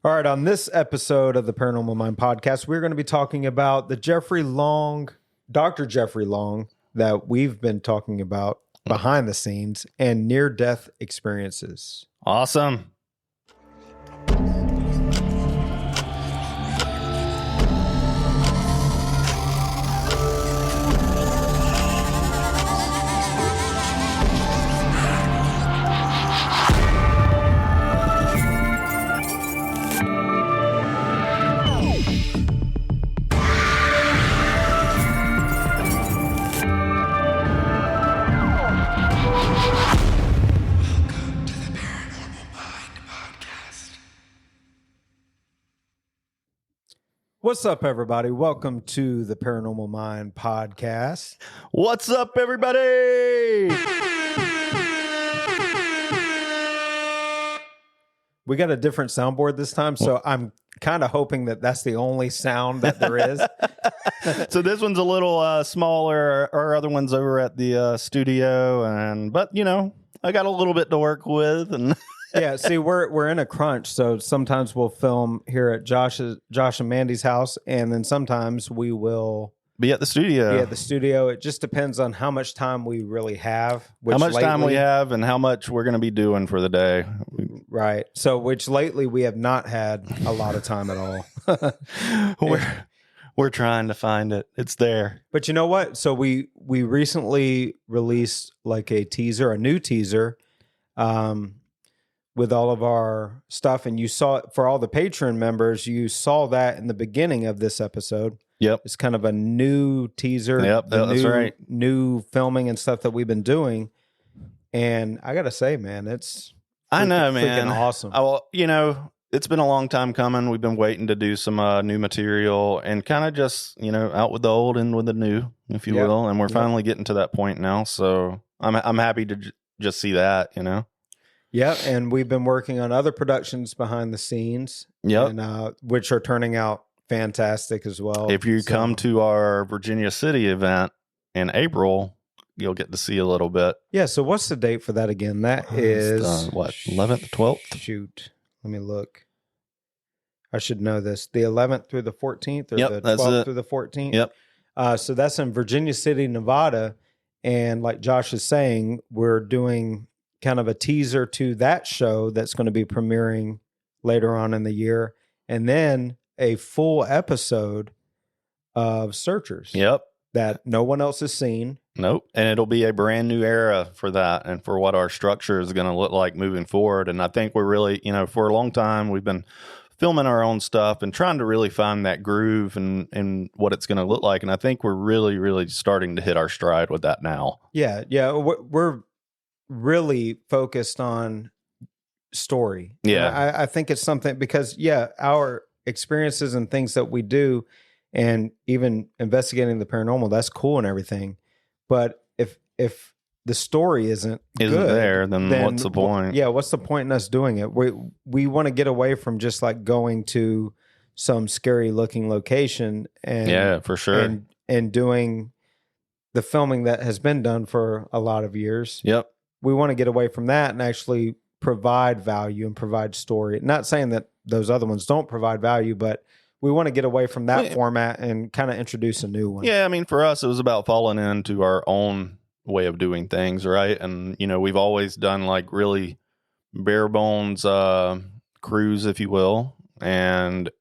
All right, on this episode of the Paranormal Mind podcast, we're going to be talking about the Dr. Jeffrey Long, that we've been talking about behind the scenes, and near-death experiences. Awesome. What's up, everybody? Welcome to the Paranormal Mind podcast. What's up, everybody? We got a different soundboard this time, so I'm kind of hoping that that's the only sound that there is. So this one's a little smaller. Our other one's over at the studio, but you know, I got a little bit to work with, and Yeah, see, we're in a crunch, so sometimes we'll film here at Josh and Mandy's house, and then sometimes we will be at the studio. Be at the studio. It just depends on how much time we really have. How much time we have, and how much we're going to be doing for the day. Right. So, which lately we have not had a lot of time at all. We're trying to find it. It's there. But you know what? So we recently released like a new teaser. With all of our stuff, and you saw it for all the Patreon members, you saw that in the beginning of this episode. Yep. It's kind of a new teaser. Yep, that's right. New filming and stuff that we've been doing. And I got to say, man, I know, man. Freaking awesome. You know, it's been a long time coming. We've been waiting to do some new material and kind of just, you know, out with the old and with the new, if you will. And we're finally getting to that point now. So I'm happy to just see that, you know. Yeah, and we've been working on other productions behind the scenes, and, which are turning out fantastic as well. If you come to our Virginia City event in April, you'll get to see a little bit. Yeah, so what's the date for that again? That is, 11th, 12th? Shoot, let me look. I should know this. The 11th through the 14th, or the 12th through the 14th? Yep. So that's in Virginia City, Nevada, and like Josh is saying, we're doing kind of a teaser to that show that's going to be premiering later on in the year, and then a full episode of Searchers. Yep. That no one else has seen. Nope. And it'll be a brand new era for that and for what our structure is going to look like moving forward. And I think we're really, you know, for a long time, we've been filming our own stuff and trying to really find that groove and what it's going to look like. And I think we're really, really starting to hit our stride with that now. Yeah. Yeah. We're really focused on story. Yeah. I think it's something because, our experiences and things that we do and even investigating the paranormal, that's cool and everything. But if the story isn't good, there, then what's the point? Yeah. What's the point in us doing it? We want to get away from just like going to some scary looking location and for sure. And doing the filming that has been done for a lot of years. Yep. We want to get away from that and actually provide value and provide story. Not saying that those other ones don't provide value, but we want to get away from that format and kind of introduce a new one. Yeah, I mean, for us, it was about falling into our own way of doing things, right? And, you know, we've always done like really bare bones crews, if you will, and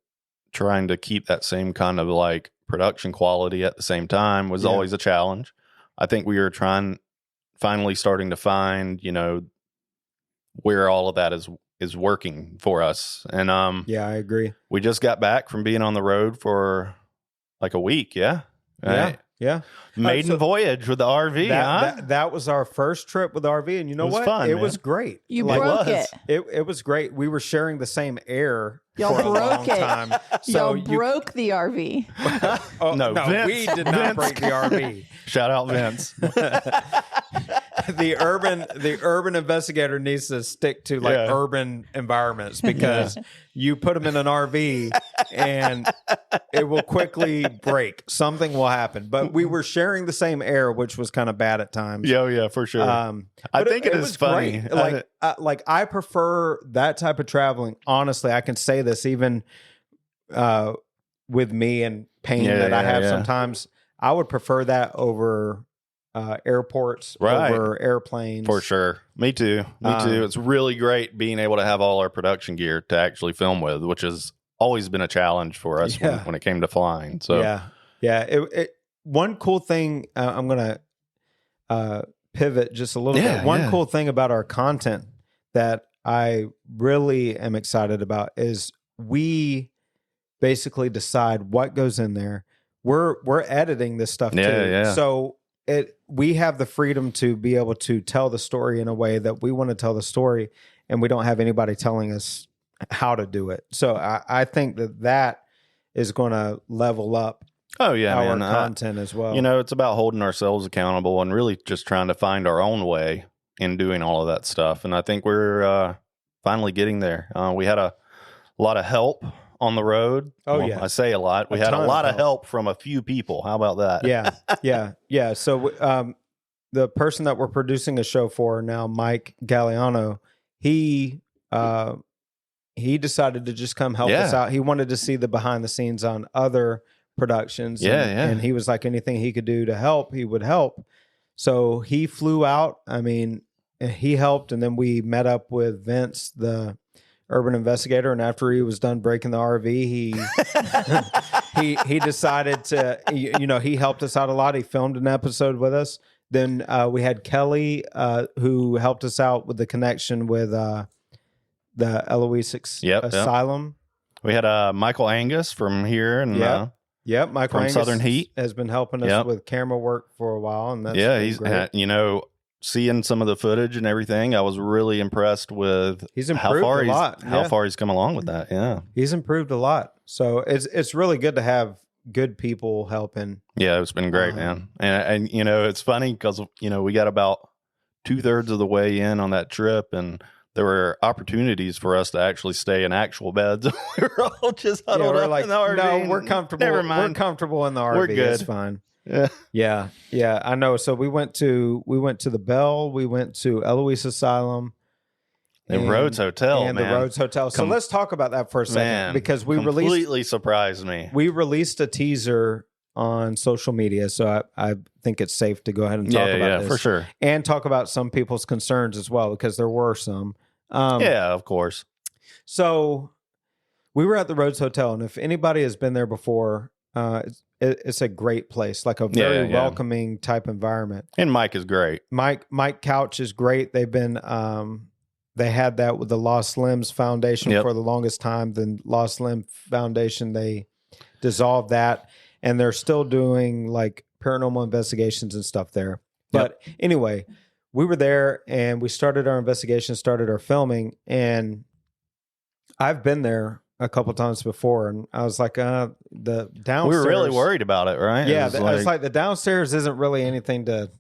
trying to keep that same kind of like production quality at the same time was always a challenge. I think we were finally starting to find, you know, where all of that is working for us. And yeah, I agree. We just got back from being on the road for like a week, right? Yeah. Maiden voyage with the RV, that was our first trip with the RV, and you know what? Fun, it was great. You broke it. It was great. We were sharing the same air Y'all for a broke long it. time. So Y'all broke the RV. No, Vince, we did not break the RV. Shout out Vince. the urban investigator needs to stick to like Yeah. urban environments because you put them in an RV and it will quickly break. Something will happen. But we were sharing the same air, which was kind of bad at times. Yeah, for sure. I I think it is was funny. great. Like I prefer that type of traveling. Honestly, I can say this even with me and pain that I have sometimes. I would prefer that over airports, over airplanes. For sure. Me too. It's really great being able to have all our production gear to actually film with, which has always been a challenge for us when it came to flying. So yeah. One cool thing, I'm going to pivot just a little bit. One cool thing about our content that I really am excited about is we basically decide what goes in there. We're editing this stuff too. Yeah. So we have the freedom to be able to tell the story in a way that we want to tell the story, and we don't have anybody telling us how to do it. So I think that is going to level up our content as well. It's about holding ourselves accountable and really just trying to find our own way in doing all of that stuff. And I think we're finally getting there. We had a lot of help on the road. I say a lot. We had a lot of help from a few people. How about that? Yeah. So the person that we're producing a show for now, Mike Galliano, he decided to just come help us out. He wanted to see the behind the scenes on other productions. And he was like, anything he could do to help, he would help. So he flew out. I mean, he helped, and then we met up with Vince, the urban investigator, and after he was done breaking the RV, he decided to, he helped us out a lot. He filmed an episode with us. Then we had Kelly, who helped us out with the connection with the Eloise Asylum. We had Michael Angus from here, and Michael from Angus Southern Heat has been helping us with camera work for a while, and that's he's great. Seeing some of the footage and everything, I was really impressed with he's improved a lot. How far he's come along with that. Yeah, he's improved a lot. So it's really good to have good people helping. Yeah, it's been great, man. And it's funny because we got about 2/3 of the way in on that trip, and there were opportunities for us to actually stay in actual beds. We were all just huddled up in the RV. No, we're comfortable. Never mind. We're comfortable in the RV. We're good. It's fine. Yeah. I know. So we went to the Bell. We went to Eloise Asylum. And Rhodes Hotel, and man. the Rhodes Hotel. So let's talk about that for a second, because we completely surprised me. We released a teaser on social media, so I think it's safe to go ahead and talk about this. For sure, and talk about some people's concerns as well, because there were some. Of course. So we were at the Rhodes Hotel, and if anybody has been there before, it's a great place, like a very welcoming type environment. And Mike is great. Mike Couch is great. They've been they had that with the Lost Limbs Foundation for the longest time. The Lost Limb Foundation, they dissolved that, and they're still doing like paranormal investigations and stuff there. But anyway, we were there and we started our investigation, started our filming, and I've been there a couple times before, and I was like, the downstairs. We were really worried about it, right? Yeah, it's like the downstairs isn't really anything to.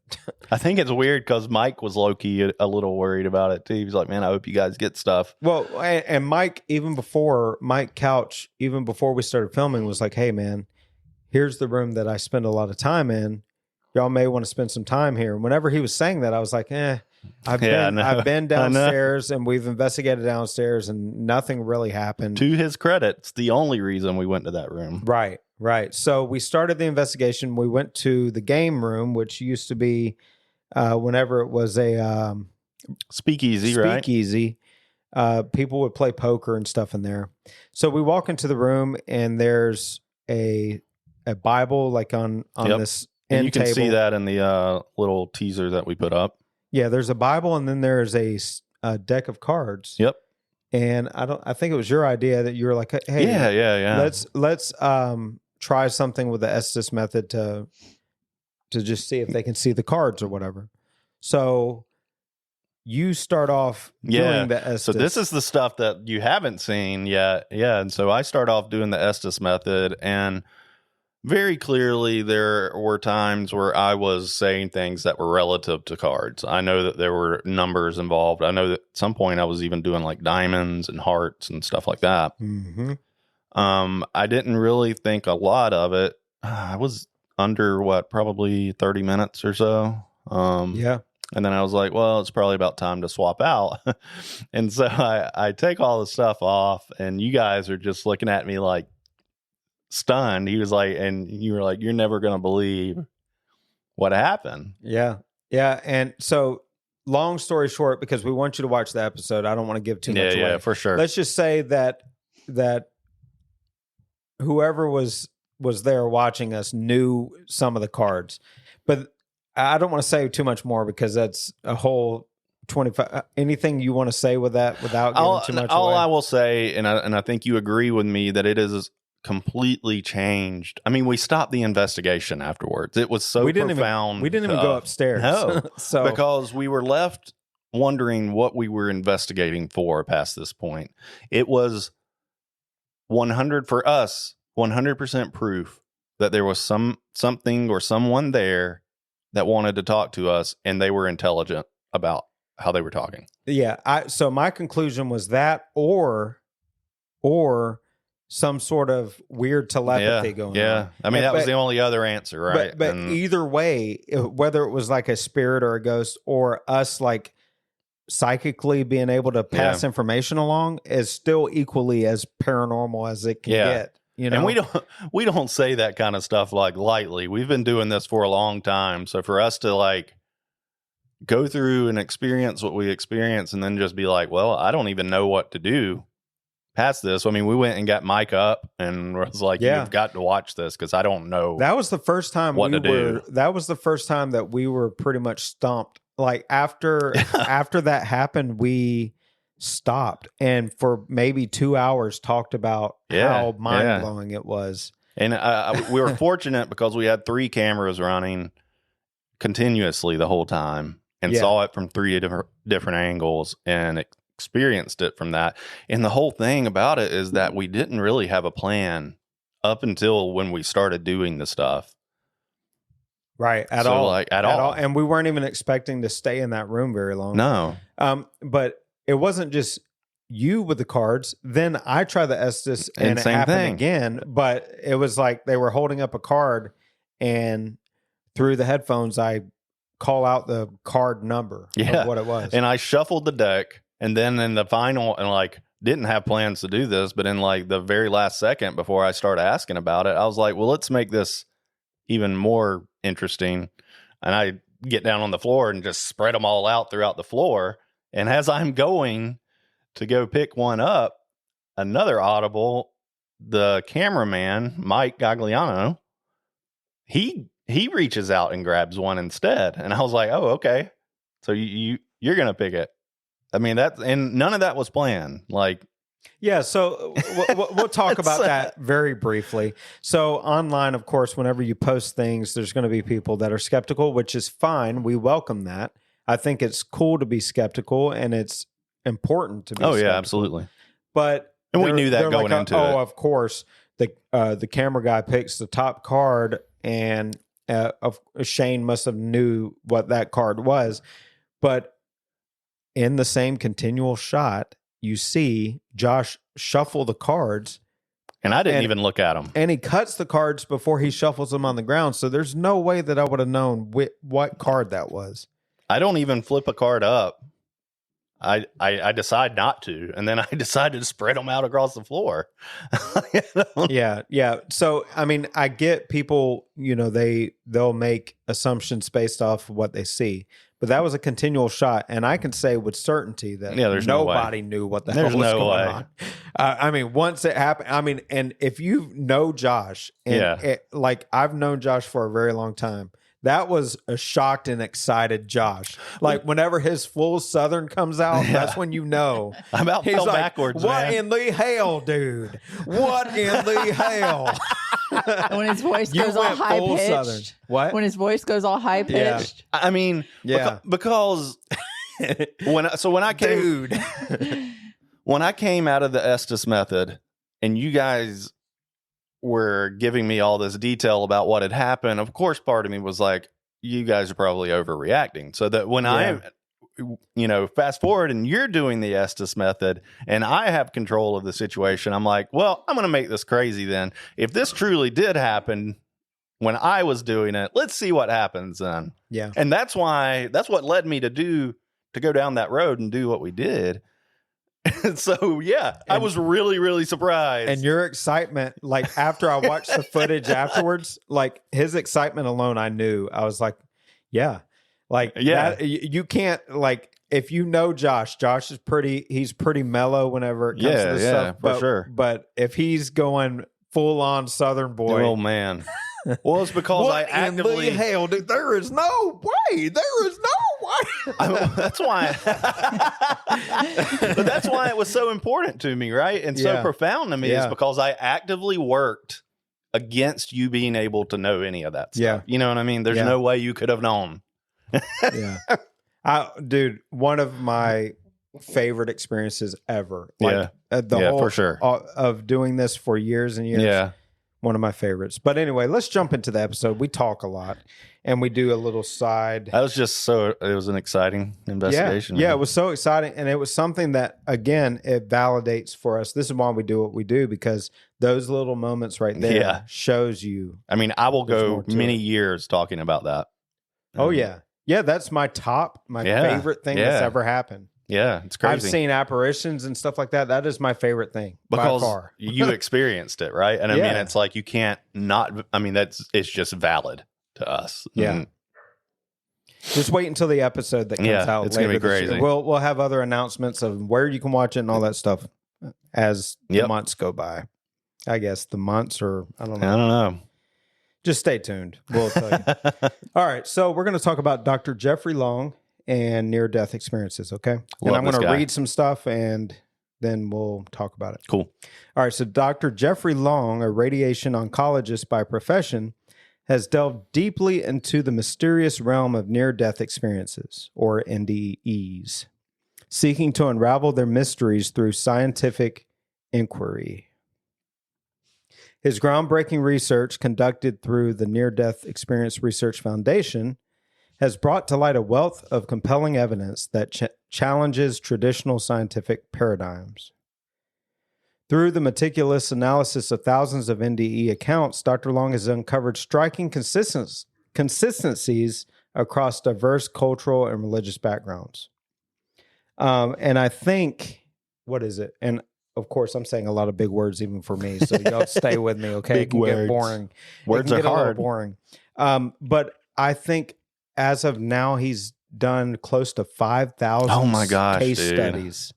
I think it's weird because Mike was low key a little worried about it too. He was like, "Man, I hope you guys get stuff." Well, and Mike Couch, even before we started filming, was like, "Hey, man, here's the room that I spend a lot of time in. Y'all may want to spend some time here." And whenever he was saying that, I was like, I've been downstairs and we've investigated downstairs and nothing really happened. To his credit, it's the only reason we went to that room. Right. So we started the investigation. We went to the game room, which used to be whenever it was a speakeasy, right? People would play poker and stuff in there. So we walk into the room and there's a Bible like on this and you can table. see that in the little teaser that we put up. Yeah, there's a Bible and then there's a deck of cards. Yep. And I think it was your idea that you were like, hey, let's try something with the Estes method to just see if they can see the cards or whatever. So you start off doing the Estes. So this is the stuff that you haven't seen yet. Yeah. And so I start off doing the Estes method, and very clearly there were times where I was saying things that were relative to cards. I know that there were numbers involved. I know that at some point I was even doing like diamonds and hearts and stuff like that. Mm-hmm. I didn't really think a lot of it. I was under probably 30 minutes or so. Yeah. And then I was like, well, it's probably about time to swap out. And so I take all the stuff off, and you guys are just looking at me like stunned. He was like, and you were like, you're never going to believe what happened. Yeah. Yeah. And so, long story short, because we want you to watch the episode, I don't want to give too much away. Yeah, for sure. Let's just say that whoever was there watching us knew some of the cards, but I don't want to say too much more because that's a whole 25. Anything you want to say with that without giving too much all away? I will say, and I think you agree with me, that it is completely changed. I mean, we stopped the investigation afterwards. It was so profound. We didn't even go upstairs. No, so because we were left wondering what we were investigating for past this point. It was 100 for us, 100% proof that there was something or someone there that wanted to talk to us, and they were intelligent about how they were talking. Yeah. So my conclusion was that, or some sort of weird telepathy going on. Yeah. I mean, that was the only other answer, right? But either way, whether it was like a spirit or a ghost or us like psychically being able to pass information along, is still equally as paranormal as it can get. You know? And we don't say that kind of stuff like lightly. We've been doing this for a long time. So for us to like go through and experience what we experience and then just be like, well, I don't even know what to do past this. I mean, we went and got Mike up and was like, you've got to watch this because I don't know. That was the first time that was the first time that we were pretty much stumped. Like after that happened, we stopped and for maybe 2 hours talked about how mind-blowing it was. And we were fortunate because we had 3 cameras running continuously the whole time and saw it from 3 different angles and experienced it from that. And the whole thing about it is that we didn't really have a plan up until when we started doing the stuff. Right. At all. And we weren't even expecting to stay in that room very long. No. But it wasn't just you with the cards. Then I tried the Estes and it happened again. But it was like they were holding up a card, and through the headphones, I call out the card number of what it was. And I shuffled the deck, and then in the final, and like didn't have plans to do this, but in like the very last second before I started asking about it, I was like, well, let's make this even more interesting. And I get down on the floor and just spread them all out throughout the floor. And as I'm going to go pick one up, another audible, the cameraman, Mike Gagliano, he reaches out and grabs one instead. And I was like, oh, okay. So you're going to pick it. I mean, and none of that was planned. Like, yeah, so we'll talk about that very briefly. So online, of course, whenever you post things, there's going to be people that are skeptical, which is fine. We welcome that. I think it's cool to be skeptical, and it's important to be skeptical. Yeah, absolutely. And we knew that going into it. Oh, of course. The camera guy picks the top card, and Shane must have knew what that card was. But in the same continual shot, you see Josh shuffle the cards. And I didn't even look at them. And he cuts the cards before he shuffles them on the ground. So there's no way that I would have known what card that was. I don't even flip a card up. I decide not to. And then I decided to spread them out across the floor. Yeah. So, I mean, I get people, they'll make assumptions based off of what they see. But that was a continual shot, and I can say with certainty that nobody knew what the hell was going on. I mean, once it happened, and if you know Josh, like I've known Josh for a very long time, that was a shocked and excited Josh. Like whenever his full Southern comes out, that's when you know. I about fell backwards, what man. In the hell, dude? What in the hell? When his voice goes all high pitched. Southern. What? When his voice goes all high pitched. I mean, because when I came, dude, when I came out of the Estes method, and you guys were giving me all this detail about what had happened, of course, part of me was like, you guys are probably overreacting. So that when I, fast forward and you're doing the Estes method and I have control of the situation, I'm like, well, I'm going to make this crazy then. If this truly did happen when I was doing it, let's see what happens then. Yeah. And that's what led me to go down that road and do what we did. And so, I was really, really surprised. And your excitement, like after I watched the footage afterwards, like his excitement alone, I knew. I was like, that, you can't, like, if you know Josh is he's pretty mellow whenever it comes to this stuff. For sure. But if he's going full on Southern boy. Oh, man. Well, it's because I actively hell, dude, there is no way. That's why. But that's why it was so important to me, right? And so profound to me is because I actively worked against you being able to know any of that stuff. Yeah. You know what I mean? There's no way you could have known. Dude, one of my favorite experiences ever. Like, the whole, for sure. Of doing this for years and years. Yeah. One of my favorites. But anyway, let's jump into the episode. We talk a lot and we do a little side. That was just it was an exciting investigation. Yeah, it was so exciting. And it was something that, again, it validates for us. This is why we do what we do, because those little moments right there shows you. I mean, I will go many years talking about that. Oh, yeah. Yeah, that's my favorite thing that's ever happened. Yeah, it's crazy. I've seen apparitions and stuff like that. That is my favorite thing because by far. You experienced it, right? And I mean, it's like you can't not. I mean, it's just valid to us. Yeah. And just wait until the episode that comes out. It's gonna be crazy. We'll have other announcements of where you can watch it and all that stuff as the months go by. I guess the months, or I don't know. Just stay tuned. We'll tell you. All right, so we're going to talk about Dr. Jeffrey Long and near-death experiences, okay? And I'm going to read some stuff, and then we'll talk about it. Cool. All right, so Dr. Jeffrey Long, a radiation oncologist by profession, has delved deeply into the mysterious realm of near-death experiences, or NDEs, seeking to unravel their mysteries through scientific inquiry. His groundbreaking research, conducted through the Near-Death Experience Research Foundation, has brought to light a wealth of compelling evidence that challenges traditional scientific paradigms. Through the meticulous analysis of thousands of NDE accounts, Dr. Long has uncovered striking consistencies across diverse cultural and religious backgrounds. And I think, what is it? And of course, I'm saying a lot of big words even for me, so y'all stay with me, okay? Big it can words. get boring. Words it can are get a little hard. boring. But I think as of now, he's done close to 5,000 case studies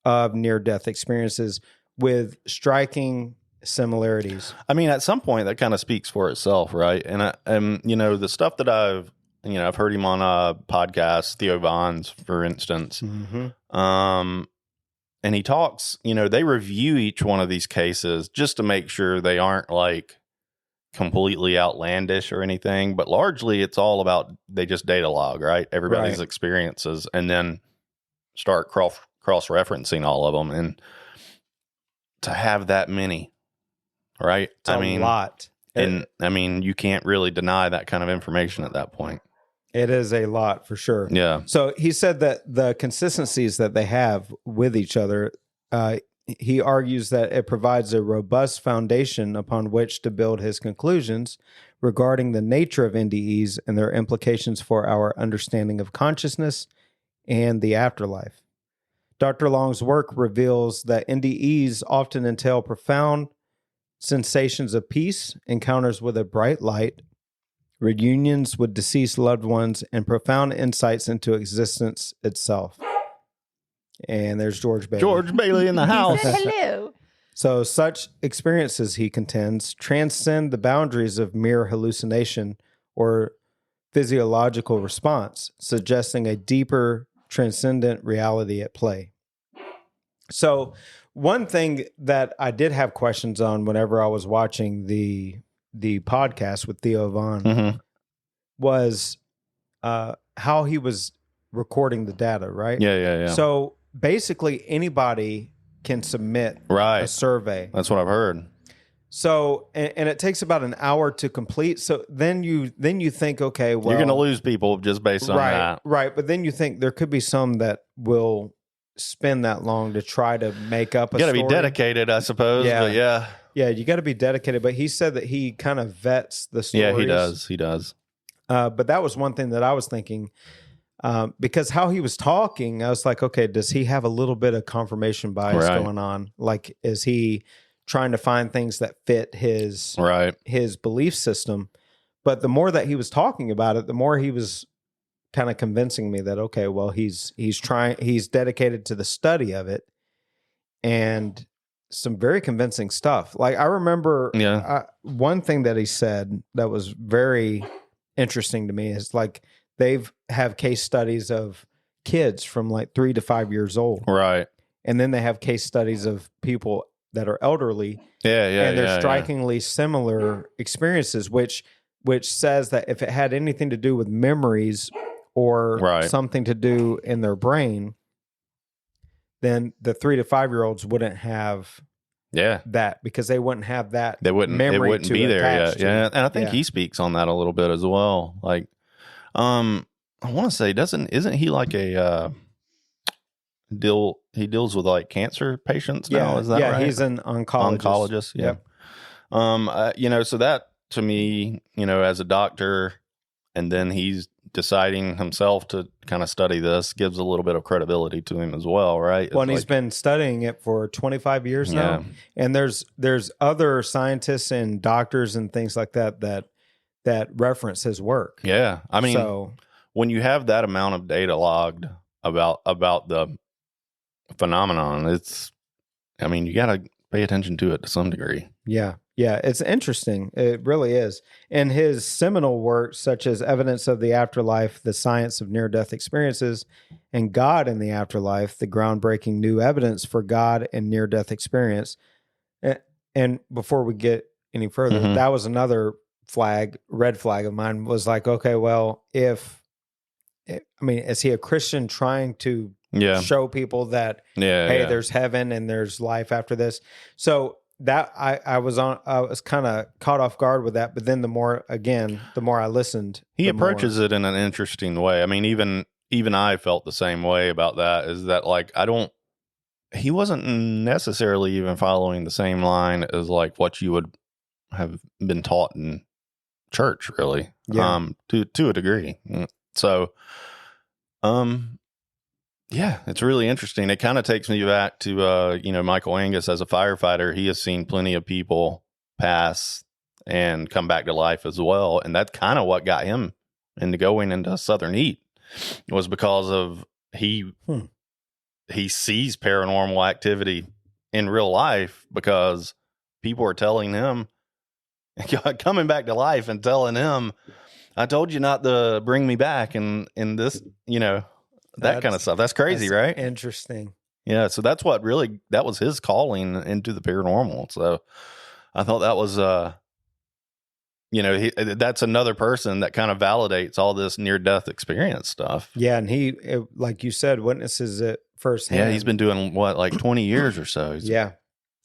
of near-death experiences with striking similarities. I mean, at some point, that kind of speaks for itself, right? And the stuff that I've heard him on a podcast, Theo Von's, for instance. Mm-hmm. And he talks, they review each one of these cases just to make sure they aren't like completely outlandish or anything. But largely it's all about, they just data log, right? Everybody's experiences, and then start cross-referencing all of them. And to have that many, right? It's a lot. And I mean, you can't really deny that kind of information at that point. It is a lot for sure. Yeah. So he said that the consistencies that they have with each other, he argues that it provides a robust foundation upon which to build his conclusions regarding the nature of NDEs and their implications for our understanding of consciousness and the afterlife. Dr. Long's work reveals that NDEs often entail profound sensations of peace, encounters with a bright light, reunions with deceased loved ones, and profound insights into existence itself. And there's George Bailey. George Bailey in the house. Hello. So such experiences, he contends, transcend the boundaries of mere hallucination or physiological response, suggesting a deeper, transcendent reality at play. So one thing that I did have questions on whenever I was watching the podcast with Theo Von was how he was recording the data, right? Yeah. So basically anybody can submit a survey. That's what I've heard. So, and it takes about an hour to complete. So then you think, okay, well, You're going to lose people just based on that. Right. But then you think there could be some that will spend that long to try to make up a story. You got to be dedicated, I suppose. Yeah. But yeah. Yeah, you got to be dedicated. But he said that he kind of vets the stories. Yeah, he does. He does. But that was one thing that I was thinking, because how he was talking, I was like, okay, does he have a little bit of confirmation bias going on? Like, is he trying to find things that fit his belief system? But the more that he was talking about it, the more he was kind of convincing me that, okay, well, he's dedicated to the study of it, and some very convincing stuff. Like, I remember one thing that he said that was very interesting to me is, like, have case studies of kids from like 3 to 5 years old. Right. And then they have case studies of people that are elderly. And they're strikingly similar experiences, which says that if it had anything to do with memories or something to do in their brain, then the 3 to 5 year olds wouldn't have that, because they wouldn't have that. Memory it wouldn't to be there attach yet. to. Yeah. And I think he speaks on that a little bit as well. Like, I want to say, isn't he like a he deals with like cancer patients now? Is that right? Yeah, he's an oncologist. Yeah. So that to me, as a doctor, and then he's deciding himself to kind of study this, gives a little bit of credibility to him as well, right? Well, and he's been studying it for 25 years now. And there's other scientists and doctors and things like that reference his work. Yeah. I mean, when you have that amount of data logged about the phenomenon, you got to pay attention to it to some degree. Yeah. It's interesting. It really is. And his seminal works, such as Evidence of the Afterlife, The Science of Near-Death Experiences, and God in the Afterlife, the groundbreaking new evidence for God and near-death experience. And before we get any further, that was another red flag of mine, was like, okay, well, is he a Christian trying to show people that, there's heaven and there's life after this? So that I was kind of caught off guard with that. But then the more I listened, he approaches it in an interesting way. I mean, even I felt the same way about that, is that, like, he wasn't necessarily even following the same line as like what you would have been taught in church, really, to a degree. So, it's really interesting. It kind of takes me back to, Michael Angus as a firefighter. He has seen plenty of people pass and come back to life as well. And that's kind of what got him into going into Southern Heat, was because of he sees paranormal activity in real life, because people are telling him, coming back to life and telling him, I told you not to bring me back. And this, that kind of stuff. That's crazy, right? Interesting. Yeah. So that was his calling into the paranormal. So I thought that was, that's another person that kind of validates all this near-death experience stuff. Yeah. And he, like you said, witnesses it firsthand. Yeah. He's been doing like 20 years or so.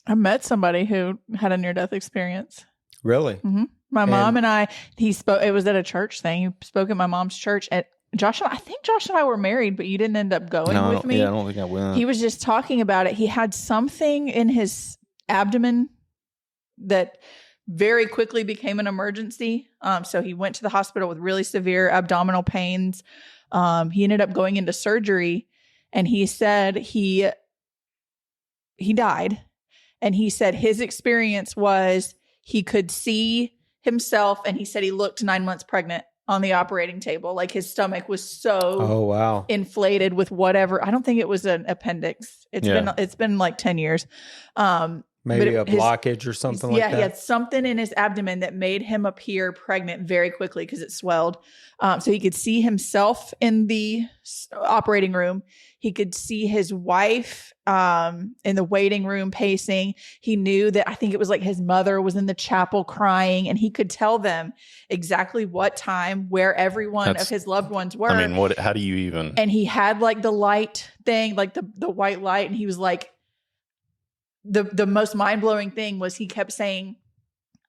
I met somebody who had a near-death experience. Really? Mm-hmm. My mom and I, he spoke, it was at a church thing. He spoke at my mom's church at I think Josh and I were married, but you didn't end up going with me. Yeah, I don't think I went. He was just talking about it. He had something in his abdomen that very quickly became an emergency. So he went to the hospital with really severe abdominal pains. He ended up going into surgery, and he said he died. And he said his experience was he could see himself, and he said he looked 9 months pregnant on the operating table. Like, his stomach was so inflated with whatever. I don't think it was an appendix. It's been like 10 years. Maybe a blockage or something like that. Yeah, he had something in his abdomen that made him appear pregnant very quickly because it swelled. So he could see himself in the operating room. He could see his wife in the waiting room pacing. He knew that, I think it was like his mother was in the chapel crying, and he could tell them exactly what time, where every one of his loved ones were. I mean, how do you even? And he had like the light thing, like the white light. And he was like, the most mind-blowing thing was he kept saying,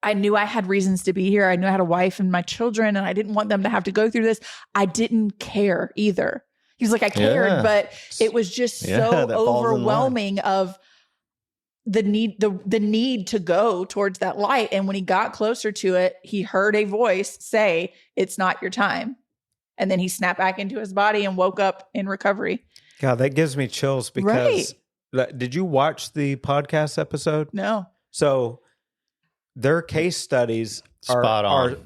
I knew I had reasons to be here. I knew I had a wife and my children, and I didn't want them to have to go through this. I didn't care either. He was like, I cared, Yeah. but it was just Yeah, so that falls in line. overwhelming of the need to go towards that light. And when he got closer to it, he heard a voice say, "It's not your time." And then he snapped back into his body and woke up in recovery. God, that gives me chills because did you watch the podcast episode? No. So their case studies Spot on.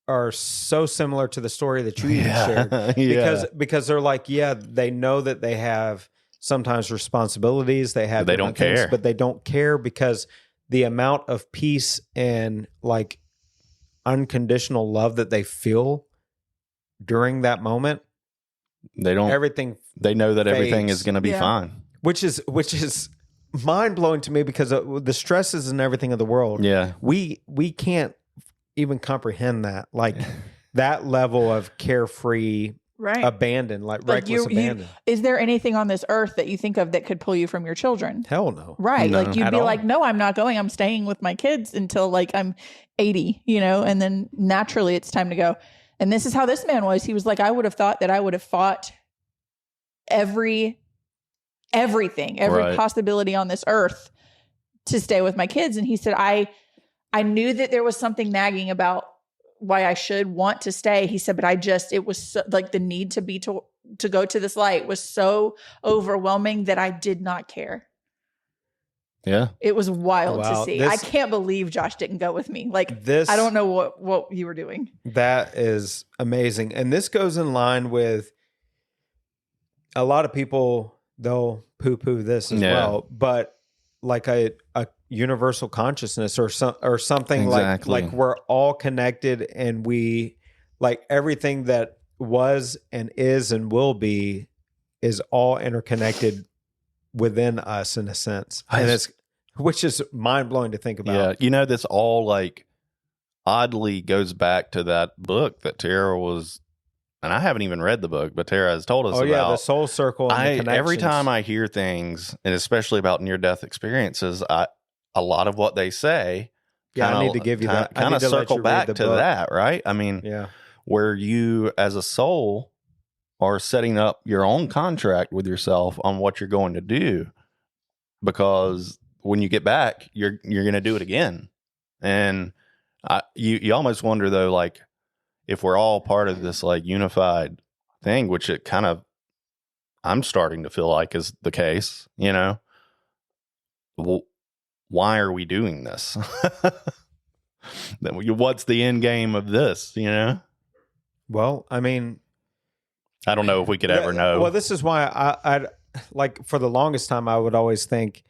are so similar to the story that you even shared. Yeah. Because they're like, yeah, they know that they have sometimes responsibilities, they have But they don't different things, care. but they don't care because the amount of peace and like unconditional love that they feel during that moment, They don't. everything, They know that everything fades. is going to be Yeah. fine. which is mind blowing to me because of the stresses and everything of the world. Yeah. We can't even comprehend that, like that level of carefree Right. abandon, like Like reckless abandon. is there anything on this earth that you think of that could pull you from your children? Hell no. Right. No. Like you'd At be all. like, no, I'm not going. I'm staying with my kids until like I'm 80, and then naturally it's time to go. And this is how this man was. He was like, I would have thought that I would have fought every Right. possibility on this earth to stay with my kids. And he said, I knew that there was something nagging about why I should want to stay. He said, but it was so, like the need to go to this light was so overwhelming that I did not care. Yeah. It was wild Wow, to see. this- I can't believe Josh didn't go with me. Like, This I don't know what you were doing. That is amazing. And this goes in line with a lot of people, they'll poo-poo this as Yeah. well, but like a universal consciousness or something Exactly. like we're all connected and we like everything that was and is and will be is all interconnected within us in a sense. And it's which is mind-blowing to think about. Yeah. This all like oddly goes back to that book that Tara was, and I haven't even read the book, but Tara has told us Oh about. yeah, the soul circle and the connections. Every time I hear things, and especially about near-death experiences, a lot of what they say, Yeah, I need to give you that. I Kind need of to let circle you read back the to book. that, right? I mean, Yeah. where you as a soul are setting up your own contract with yourself on what you're going to do, because when you get back, you're going to do it again. And you almost wonder though, like if we're all part of this like unified thing, which it kind of, I'm starting to feel like is the case, why are we doing this? What's the end game of this, Well, I mean, I don't know if we could ever know. Well, this is why I like for the longest time I would always think,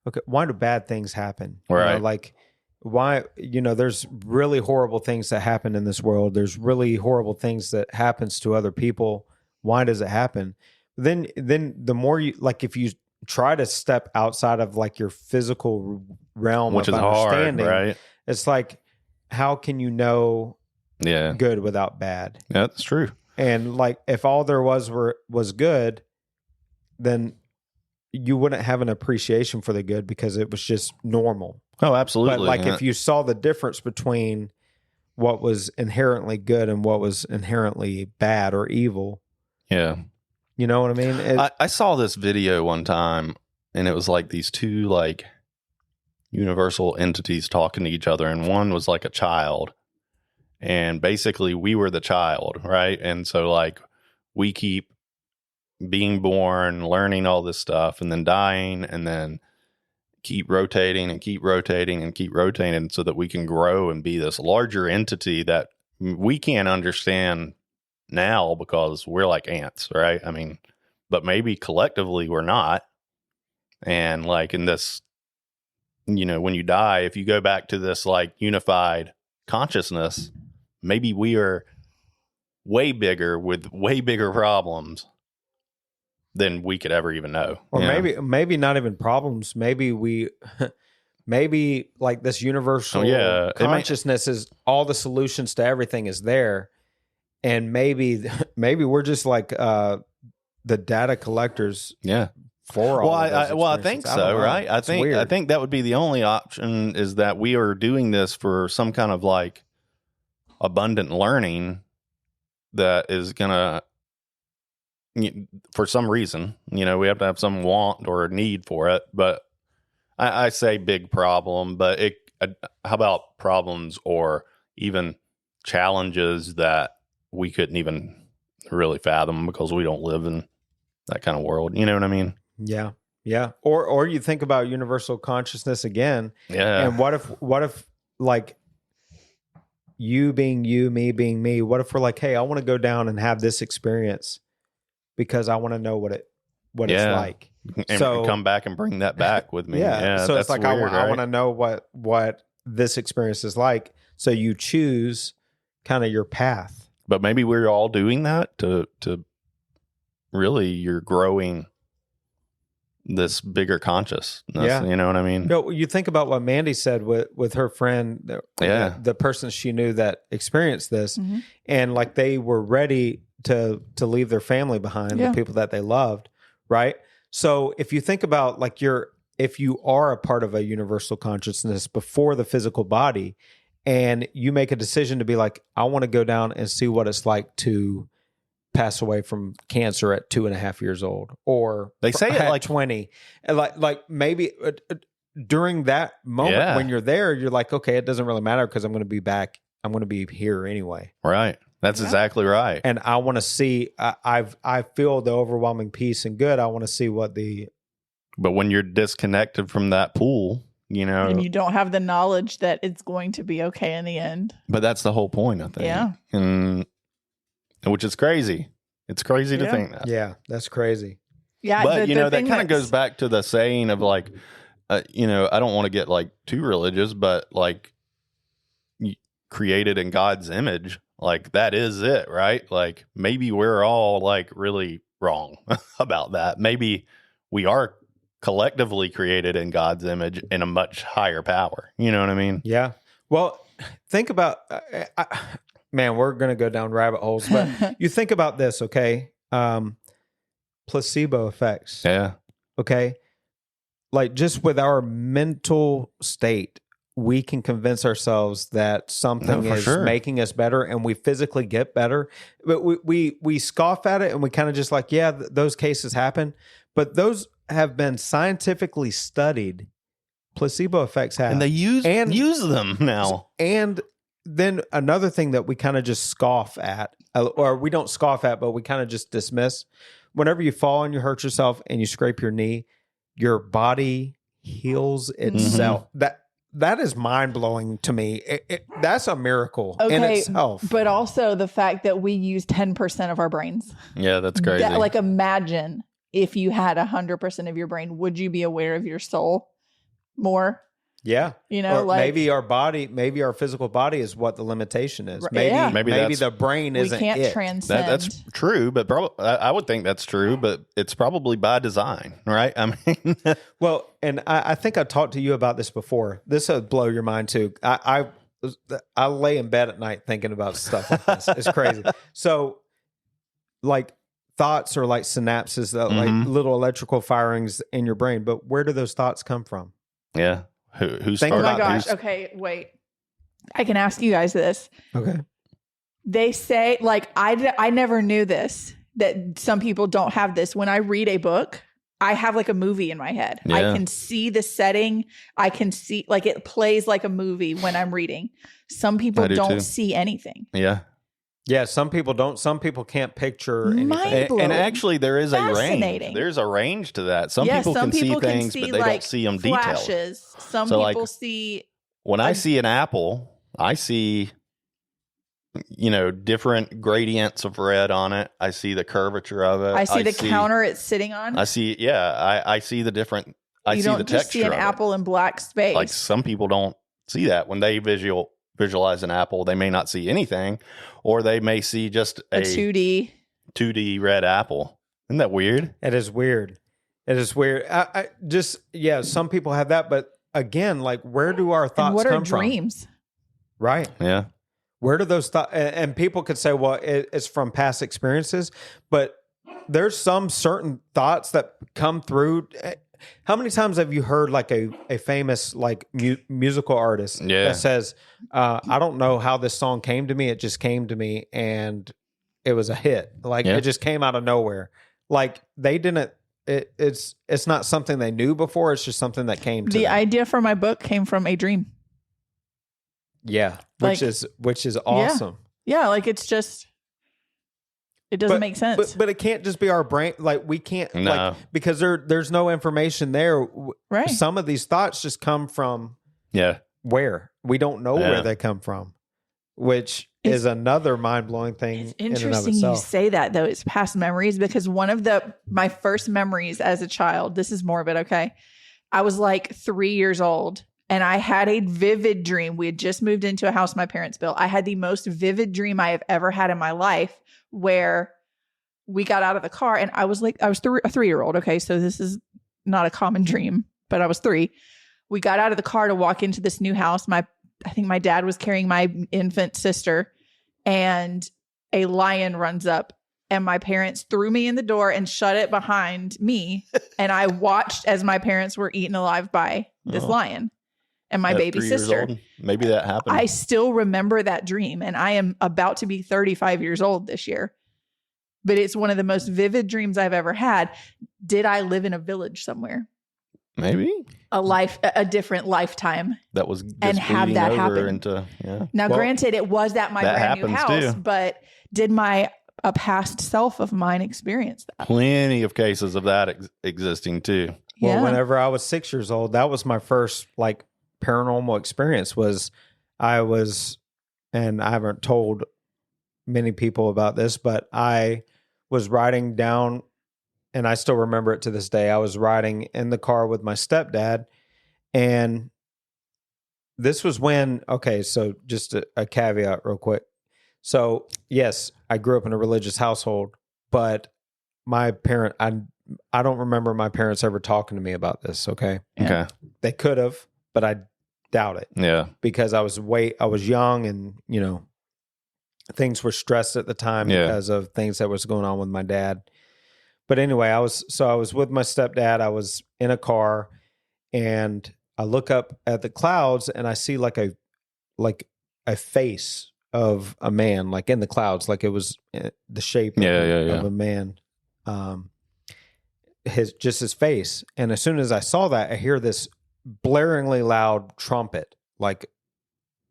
okay, why do bad things happen? Right. Like why, there's really horrible things that happen in this world. There's really horrible things that happens to other people. Why does it happen? Then the more you like, if you try to step outside of like your physical realm Which of is hard, understanding, right? it's like, how can you know Yeah. good without bad? Yeah, that's true. And like, if all there was good, then you wouldn't have an appreciation for the good because it was just normal. Oh, absolutely. But like, Yeah. if you saw the difference between what was inherently good and what was inherently bad or evil, Yeah. you know what I mean? I saw this video one time, and it was like these two like universal entities talking to each other, and one was like a child, and basically we were the child, right? And so like we keep being born, learning all this stuff, and then dying, and then keep rotating and keep rotating and keep rotating so that we can grow and be this larger entity that we can't understand now because we're like ants, right? I mean, but maybe collectively we're not. And like in this, when you die, if you go back to this like unified consciousness, maybe we are way bigger with way bigger problems than we could ever even know. or Yeah. maybe not even problems. Maybe maybe like this universal Yeah, it may- consciousness is all the solutions to everything is there. And maybe we're just like the data collectors Yeah. for all of those I think experiences. so, don't know. right? I It's think weird. that would be the only option, is that we are doing this for some kind of like abundant learning that is gonna, for some reason, we have to have some want or a need for it. But I say big problem, but how about problems or even challenges that we couldn't even really fathom because we don't live in that kind of world. You know what I mean? Yeah. Yeah. Or you think about universal consciousness again. Yeah. And what if like you being you, me being me, what if we're like, hey, I want to go down and have this experience because I want to know what it's like. And So- come back and bring that back with me. Yeah. So that's it's like, weird, I right? want to know what this experience is like. So you choose kind of your path. But maybe we're all doing that to really, you're growing this bigger consciousness. Yeah. You know what I mean? No, you think about what Mandy said with her friend, Yeah. the person she knew that experienced this, Mhm. and like they were ready to leave their family behind, Yeah. the people that they loved, right? So if you think about like if you are a part of a universal consciousness before the physical body, and you make a decision to be like, I want to go down and see what it's like to pass away from cancer at 2.5 years old, or They say it at like- 20, and like maybe during that moment Yeah. when you're there, you're like, okay, it doesn't really matter because I'm going to be back. I'm going to be here anyway. Right. That's Yeah. exactly right. And I want to see, I feel the overwhelming peace and good. I want to see what But when you're disconnected from that pool, And you don't have the knowledge that it's going to be okay in the end. but that's the whole point, I think. Yeah. And which is crazy. It's crazy to Yeah. think that. yeah, that's crazy. Yeah. But the that thing kind of that's- goes back to the saying of like, I don't want to get like too religious, but like created in God's image, like that is it, right? Like maybe we're all like really wrong about that. Maybe we are collectively created in God's image in a much higher power. You know what I mean? Yeah. Well, think about, man, we're going to go down rabbit holes, but you think about this, okay? Placebo effects. Yeah. Okay. Like just with our mental state, we can convince ourselves that something No, for is sure. making us better and we physically get better. But we scoff at it and we kind of just like, yeah, those cases happen. But those have been scientifically studied. Placebo effects have. And they use them now. And then another thing that we kind of just scoff at, or we don't scoff at, but we kind of just dismiss. Whenever you fall and you hurt yourself and you scrape your knee, your body heals itself. That is mind blowing to me. That's a miracle in Okay, itself. but also the fact that we use 10% of our brains. Yeah, that's crazy. Like imagine if you had 100% of your brain, would you be aware of your soul more? yeah. Or Or maybe our physical body is what the limitation is. Right, Maybe yeah. Maybe maybe that's- the brain we isn't can't it. transcend. That's true, but I would think that's true, but it's probably by design, right? I mean, Well, and I think I talked to you about this before. This would blow your mind too. I lay in bed at night thinking about stuff like this. It's crazy. So, like thoughts are like synapses, that like Mhm. little electrical firings in your brain. But where do those thoughts come from? yeah. Who Think started? Oh my about gosh. these- Okay, wait. I can ask you guys this. Okay. They say, like, I never knew this, that some people don't have this. When I read a book, I have like a movie in my head. I Yeah. can see the setting. I can see, like, it plays like a movie when I'm reading. Some people I do don't too. see anything. Yeah. Yeah, some people don't. Some people can't picture anything. Mind And blowing. actually, there is a range. Fascinating. There's a range to that. Some Yeah, people some can see people can things, see, but they like, don't see them detailed. Flashes. Some So, like, people see. When I Like- see an apple, I see, different gradients of red on it. I see the curvature of it. I see the counter it's sitting on. I see, I see the different. I you see don't the just texture see an of it. apple in black space. Like some people don't see that when they visualize an apple. They may not see anything, or they may see just a a 2D. 2D red apple. Isn't that weird? It is weird. It is weird. I just, yeah, some people have that, but again, like, where do our thoughts And what are come from? dreams? Right. Yeah. Where do those thoughts? And people could say, well, it's from past experiences, but there's some certain thoughts that come through. How many times have you heard like a famous like musical artist that says, I don't know how this song came to me. It just came to me and it was a hit. Like it just came out of nowhere. Like they didn't, it's not something they knew before. It's just something that came to The them. idea for my book came from a dream. Yeah. Like- Which is awesome. Yeah. Like it's just, it doesn't make sense. But it can't just be our brain. Like we can't, No. like, because there's no information there. Right. Some of these thoughts just come from Yeah. where we don't know where they come from, which is another mind blowing thing. It's in and of interesting you itself. say that though. It's past memories because one of my first memories as a child, this is morbid, okay? I was like 3 years old and I had a vivid dream. We had just moved into a house my parents built. I had the most vivid dream I have ever had in my life where we got out of the car and I was a 3-year-old. Okay. So this is not a common dream, but I was 3. We got out of the car to walk into this new house. I think my dad was carrying my infant sister and a lion runs up and my parents threw me in the door and shut it behind me. And I watched as my parents were eaten alive by this lion and my At baby 3 years sister. old, maybe that happened. I still remember that dream and I am about to be 35 years old this year. But it's one of the most vivid dreams I've ever had. Did I live in a village somewhere? Maybe A different lifetime. that was just And have bleeding that over happen. into Now, Well, granted, it was at my that brand new happens house, too. but did a past self of mine experience that? plenty of cases of that existing too. Well, Yeah. whenever I was 6 years old, that was my first like paranormal experience. And I haven't told many people about this, but I was riding down, and I still remember it to this day. I was riding in the car with my stepdad, and this was when, okay, so just a caveat real quick. So, yes, I grew up in a religious household, but I don't remember my parents ever talking to me about this, okay? Yeah. Okay. They could have, but I doubt it Yeah. because I was young and, things were stressed at the time Yeah. because of things that was going on with my dad. But anyway, I was with my stepdad. I was in a car and I look up at the clouds and I see like a face of a man, like in the clouds, like it was the shape of a man. His face. And as soon as I saw that, I hear this blaringly loud trumpet, like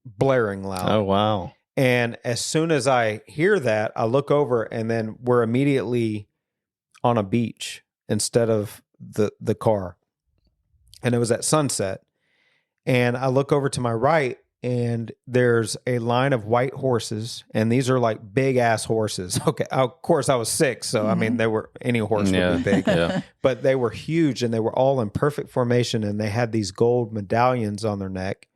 blaring loud. Oh wow. And as soon as I hear that, I look over and then we're immediately on a beach instead of the car. And it was at sunset. And I look over to my right and there's a line of white horses. And these are like big ass horses. Okay. Of course I was 6. So, I mean, any horse would be big. Yeah. But they were huge and they were all in perfect formation. And they had these gold medallions on their neck.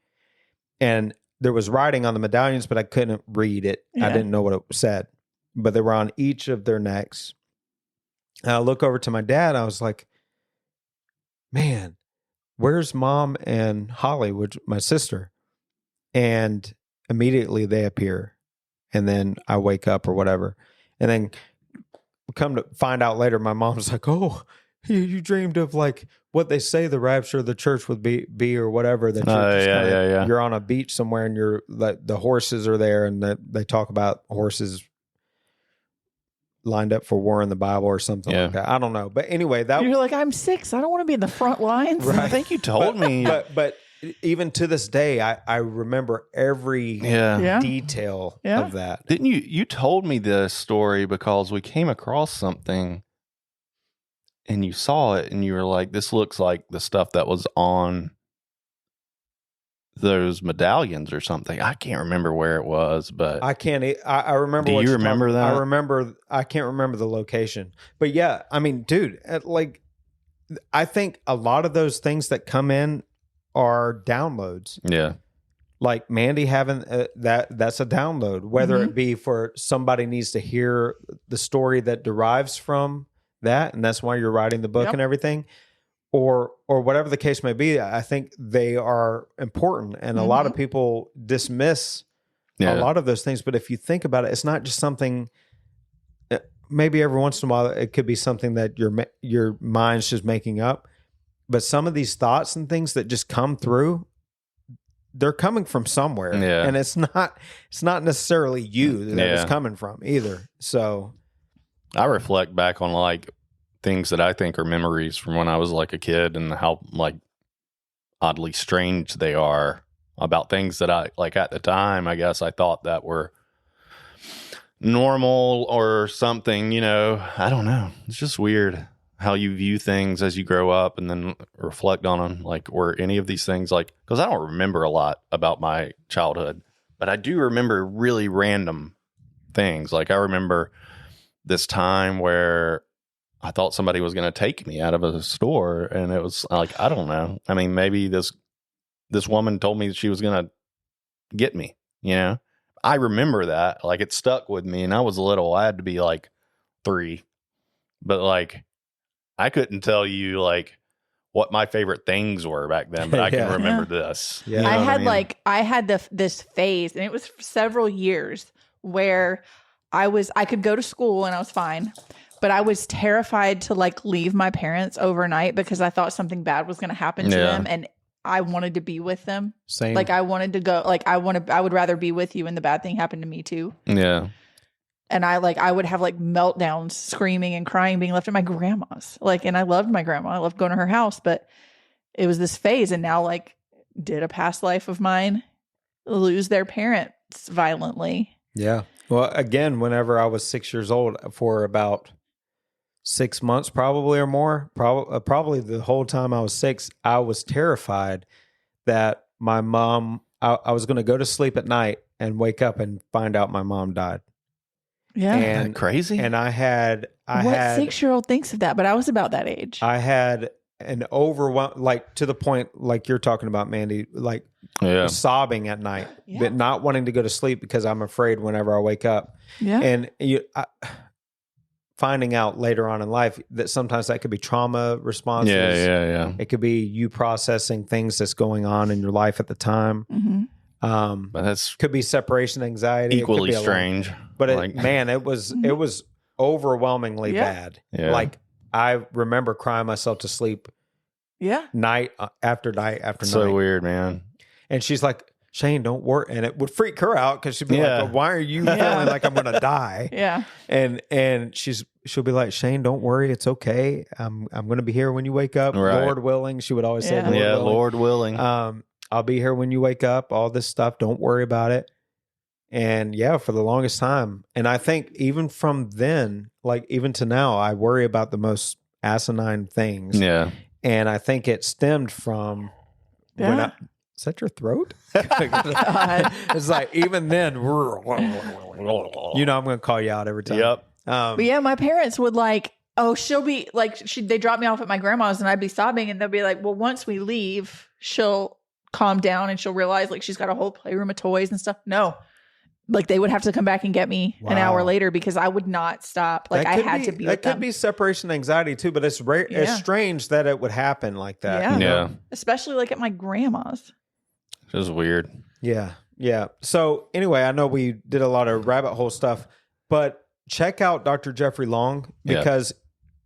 And there was writing on the medallions, but I couldn't read it. Yeah. I didn't know what it said, but they were on each of their necks. And I look over to my dad. I was like, man, where's mom and Holly, which my sister? And immediately they appear. And then I wake up or whatever. And then come to find out later, my mom's like, oh, you dreamed of like what they say the rapture of the church would be or whatever. That you're you're on a beach somewhere and you're like the horses are there and they talk about horses lined up for war in the Bible or something like that. I don't know. But anyway, You're like, I'm 6. I don't want to be in the front lines. Right. I think you told me. But even to this day, I remember every Yeah. detail Yeah. of that. Didn't you told me this story because we came across something and you saw it and you were like, this looks like the stuff that was on those medallions or something. I can't remember where it was, but I can't. I remember. Do what you you're remember talking- that? I remember. I can't remember the location, but yeah, I mean, dude, like, I think a lot of those things that come in are downloads. yeah. Like Mandy having that's a download. Whether it be for somebody needs to hear the story that derives from that, and that's why you're writing the book Yep. and everything. Or whatever the case may be, I think they are important, and a lot of people dismiss Yeah. a lot of those things. But if you think about it, it's not just something. maybe every once in a while it could be something that your mind's just making up. But some of these thoughts and things that just come through, they're coming from somewhere. Yeah. And it's not necessarily you that it's Yeah. coming from either. So I reflect back on like things that I think are memories from when I was like a kid and how like oddly strange they are about things that I like at the time. I guess I thought that were normal or something, you know. I don't know. It's just weird how you view things as you grow up and then reflect on them. Like, were any of these things like, because I don't remember a lot about my childhood, but I do remember really random things. Like, I remember this time where I thought somebody was going to take me out of a store, and it was like, I don't know. I mean, maybe this woman told me she was going to get me, you know? I remember that. Like, it stuck with me, and I was little. I had to be like 3. But like, I couldn't tell you like what my favorite things were back then, but I can Yeah. remember this. Yeah. You know I what had mean? I had this phase, and it was for several years where I could go to school and I was fine, but I was terrified to like leave my parents overnight because I thought something bad was going to happen to Yeah. them, and I wanted to be with them. same. Like I wanted to go. Like I would rather be with you, and the bad thing happened to me too. Yeah. And I would have like meltdowns, screaming and crying, being left at my grandma's. Like, and I loved my grandma. I loved going to her house, but it was this phase. And now, like, did a past life of mine lose their parents violently? Yeah. Well, again, whenever I was 6 years old, for about 6 months, probably or more, probably the whole time I was 6, I was terrified that my mom, I was going to go to sleep at night and wake up and find out my mom died. Yeah. Isn't that And crazy? and I had What 6-year-old thinks of that? But I was about that age. I had an overwhelm, like to the point, like you're talking about, Mandy, like yeah. sobbing at night, Yeah. but not wanting to go to sleep because I'm afraid whenever I wake up. Yeah. And finding out later on in life that sometimes that could be trauma responses. Yeah. It could be you processing things that's going on in your life at the time. hmm But that's Could be separation anxiety. It could equally be a lot. strange. But Like- man, it was overwhelmingly Yeah. bad. Yeah. Like I remember crying myself to sleep Yeah. night after night after so night. weird, man. And she's like, Shane, don't worry. And it would freak her out because she'd be Yeah. like, why are you Yeah. feeling like I'm going to die? Yeah. And she'll be like, Shane, don't worry, it's okay. I'm going to be here when you wake up, Right. Lord willing. She would always say, Yeah. Lord Yeah, willing. Lord willing. I'll be here when you wake up. All this stuff, don't worry about it. And yeah, for the longest time, and I think even from then, like even to now, I worry about the most asinine things. yeah. And I think it stemmed from when Yeah. is that your throat? God. It's like even then, you know, I'm going to call you out every time. Yep. But yeah, my parents would like, oh, she'll be like, they drop me off at my grandma's and I'd be sobbing, and they'll be like, well, once we leave, she'll calm down and she'll realize like she's got a whole playroom of toys and stuff. No, like they would have to come back and get me an hour Wow. later because I would not stop. Like That I could had to be that with could them, be separation anxiety too, but it's rare. Yeah. It's strange that it would happen like that. Yeah. you know? Yeah. especially like at my grandma's. Just weird. Yeah. So anyway, I know we did a lot of rabbit hole stuff, but check out Dr. Jeffrey Long Yeah. because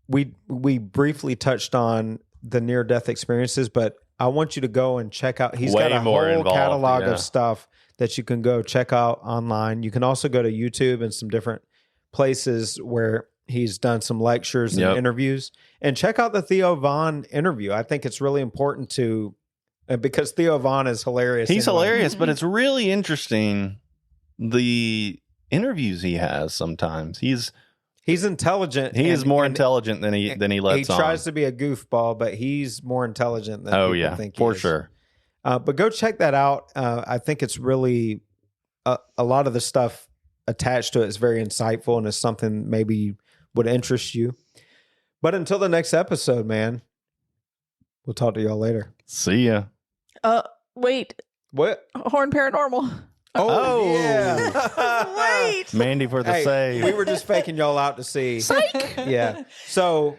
we briefly touched on the near death experiences, but I want you to go and check out. He's Way got a more whole involved, catalog yeah. of stuff that you can go check out online. You can also go to YouTube and some different places where he's done some lectures and Yep. interviews, and check out the Theo Vaughn interview. I think it's really important to, because Theo Vaughn is hilarious. He's anyway. hilarious, but it's really interesting the interviews he has sometimes. He's intelligent. he is and- more and intelligent than he He lets on. tries to be a goofball, but he's more intelligent than Oh people yeah, think he for is. sure. But go check that out. I think it's really a lot of the stuff attached to it is very insightful and is something maybe would interest you. But until the next episode, man, we'll talk to y'all later. See ya. Wait, What? Horn Paranormal. Oh. yeah. Wait. Mandy for the Hey, save. we were just faking y'all out to see. Yeah. So,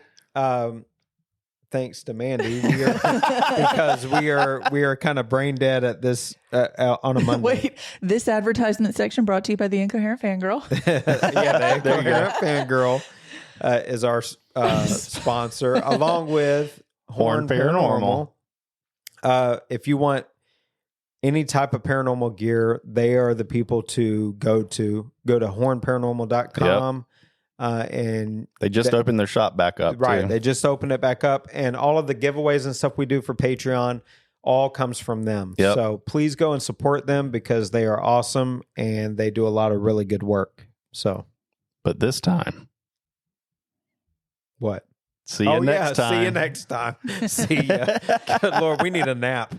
thanks to Mandy, because we are kind of brain dead at this on a Monday. Wait, this advertisement section brought to you by the Incoherent Fangirl. Yeah, the There you go. Incoherent Fangirl. is our sponsor, along with Horn Paranormal. If you want any type of paranormal gear, they are the people to go to. Go to hornparanormal.com. And they just opened their shop back up. Right. Too. They just opened it back up. And all of the giveaways and stuff we do for Patreon all comes from them. Yep. So please go and support them because they are awesome and they do a lot of really good work. So, but this time, what? See you next time. See you next time. See ya. Good Lord, we need a nap.